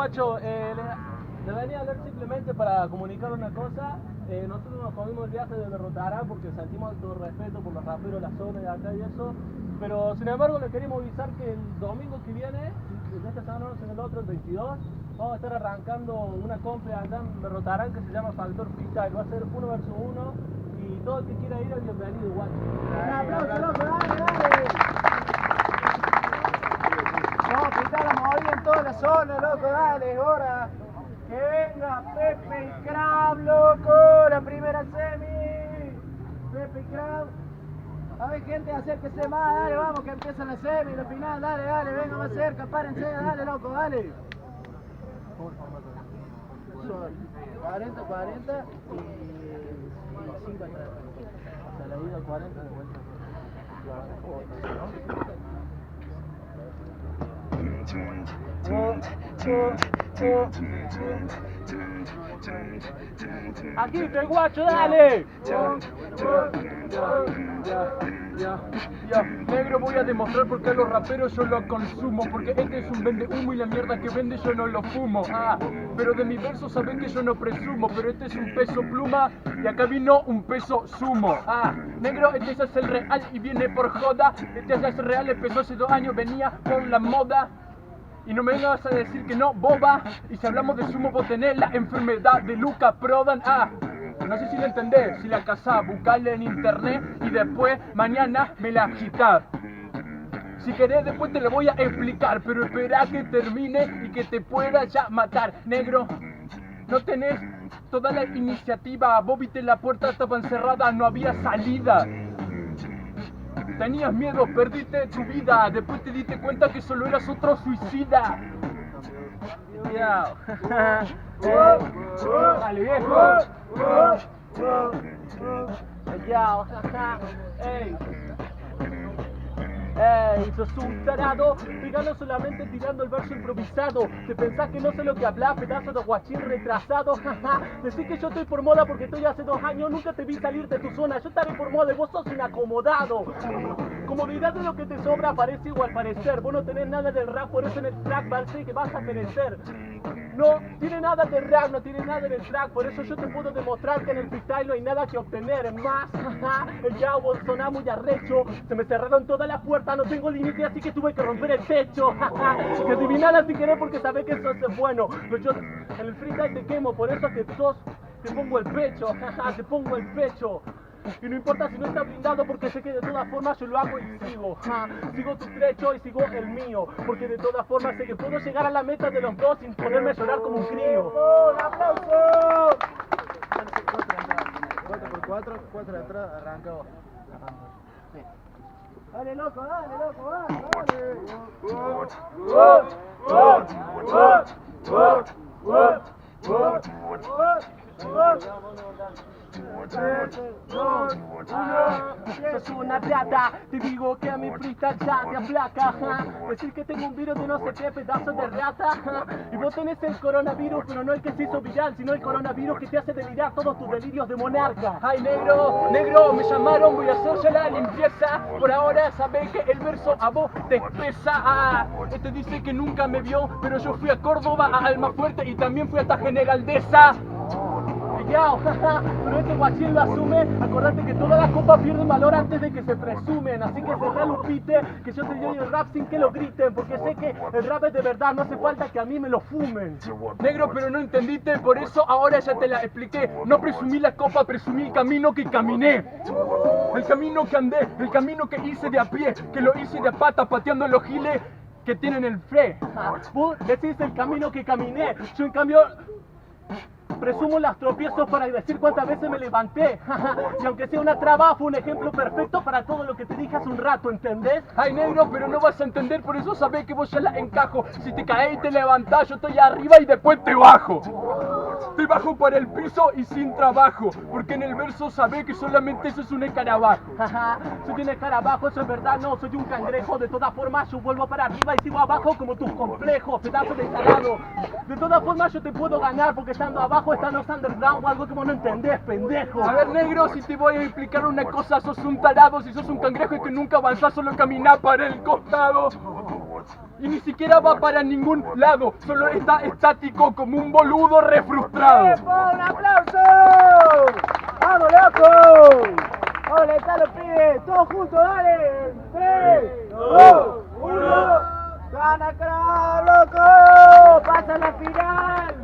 guacho, le venía a hablar simplemente para comunicar una cosa. Nosotros nos comimos el viaje de Berrotarán porque sentimos todo respeto por los raperos de la zona de acá y eso. Pero sin embargo le queríamos avisar que el domingo que viene, de esta semana no, en el otro, el 22, vamos a estar arrancando una compra acá en Berrotarán que se llama Factor Freestyle. Va a ser 1 versus 1 y todo el que quiera ir es bienvenido, guacho. Un aplauso, loco, dale. Vamos a quitar la movida en toda la zona, loco, dale, ahora. Que venga Pepe y Crab, loco, la primera semi. Pepe y Crab. A ver, gente, acérquese más, dale, vamos, que empieza la semi, la final, dale, venga más cerca, párense, dale, loco, dale. Son 40 y 5 atrás. Hasta la ida 40 de vuelta. Aquí te guacho, dale. Negro, voy a demostrar por qué a los raperos yo los consumo. Porque este es un vende humo y la mierda que vende yo no lo fumo. Pero de mi verso saben que yo no presumo. Pero este es un peso pluma y acá vino un peso sumo. Negro, este es el real y viene por joda. Este es el real, empezó hace 2 años, venía con la moda. Y no me vengas a decir que no, boba. Y si hablamos de sumo, vos tenés la enfermedad de Luca Prodan. No sé si lo entendés, si la casás, buscala en internet y después mañana me la agitás. Si querés después te lo voy a explicar, pero espera que termine y que te pueda ya matar. Negro, no tenés toda la iniciativa, vos viste la puerta estaba encerrada, no había salida. Tenías miedo, perdiste tu vida, después te diste cuenta que solo eras otro suicida. Dale, viejo. Ey, sos un tarado, pegalo solamente tirando el verso improvisado. Te pensás que no sé lo que hablas, pedazo de guachín retrasado. Decís que yo estoy por moda porque estoy hace 2 años, nunca te vi salir de tu zona. Yo estaré por moda y vos sos inacomodado. Comodidad de lo que te sobra parece igual parecer. Vos no tenés nada del rap, por eso en el track parece que vas a perecer. No tiene nada de rap, no tiene nada del track, por eso yo te puedo demostrar que en el freestyle no hay nada que obtener. Más, el Yao sonaba muy arrecho, se me cerraron todas las puertas, no tengo límite así que tuve que romper el techo. Que adivinara sin querer porque sabés que sos es bueno. Pero yo en el freestyle te quemo, por eso que sos, te pongo el pecho, te pongo el pecho. Y no importa si no está blindado porque sé que de todas formas yo lo hago y sigo. Sigo tu trecho y sigo el mío. Porque de todas formas sé que puedo llegar a la meta de los dos sin ponerme a llorar como un crío. ¡Un aplauso! 4 de atrás, arranca vos. Dale loco, Sos una rata, te digo que a mi freestyle ya te aplaca. Decir que tengo un virus de no sé qué pedazo de rata. Y vos tenés el coronavirus, pero no el que se hizo viral, sino el coronavirus que te hace delirar todos tus delirios de monarca. Ay, negro, me llamaron, voy a hacer ya la limpieza. Por ahora sabés que el verso a vos te pesa. Este dice que nunca me vio, pero yo fui a Córdoba, a Almafuerte y también fui hasta Generaldeza. Pero este guachín lo asume. Acordate que todas las copas pierden valor antes de que se presumen. Así que cerrá Lupite, que yo te doy el rap sin que lo griten. Porque sé que el rap es de verdad, no hace falta que a mí me lo fumen. Negro, pero no entendiste, por eso ahora ya te la expliqué. No presumí la copa, presumí el camino que caminé. El camino que andé, el camino que hice de a pie, que lo hice de a pata pateando los giles que tienen el fre. Vos decís el camino que caminé, yo en cambio presumo las tropiezos para decir cuántas veces me levanté. Y aunque sea una traba, fue un ejemplo perfecto para todo lo que te dije hace un rato, ¿entendés? Ay, negro, pero no vas a entender, por eso sabés que vos ya la encajo. Si te caes y te levantás, yo estoy arriba y después te bajo. Te bajo para el piso y sin trabajo, porque en el verso sabés que solamente eso es un escarabajo. Soy un escarabajo, eso es verdad, no, soy un cangrejo. De todas formas yo vuelvo para arriba y sigo abajo como tus complejos, pedazo de tarado. De todas formas yo te puedo ganar, porque estando abajo están los underground o algo como no entendés, pendejo. A ver, negro, si te voy a explicar una cosa, sos un tarado. Si sos un cangrejo y que nunca avanzás, solo caminás para el costado. y ni siquiera va para ningún lado, solo está estático como un boludo refrustrado. ¡Tiempo! ¡Un aplauso! ¡Vamos, loco! ¡Hola, están los pibes! ¡Todos juntos, dale! 3, 2, 1. ¡Gana Crab, loco! ¡Pasa a la final!